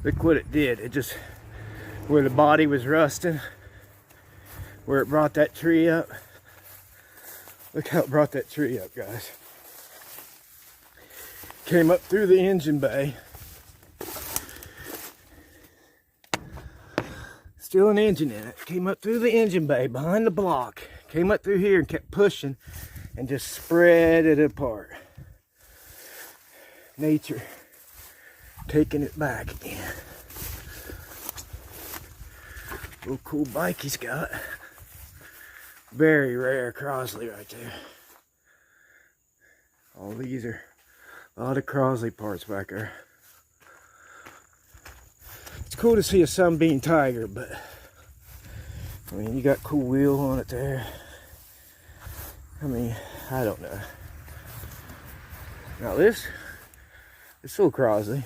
Look what it did. It just, where the body was rusting, where it brought that tree up. Look how it brought that tree up, guys. Came up through the engine bay. Still an engine in it. Came up through the engine bay behind the block. Came up through here and kept pushing and just spread it apart. Nature taking it back again. Little cool bike he's got. Very rare Crosley right there. All these are a lot of Crosley parts back there. It's cool to see a Sunbeam Tiger, but I mean, you got cool wheel on it there. I mean, I don't know. Now this little Crosley,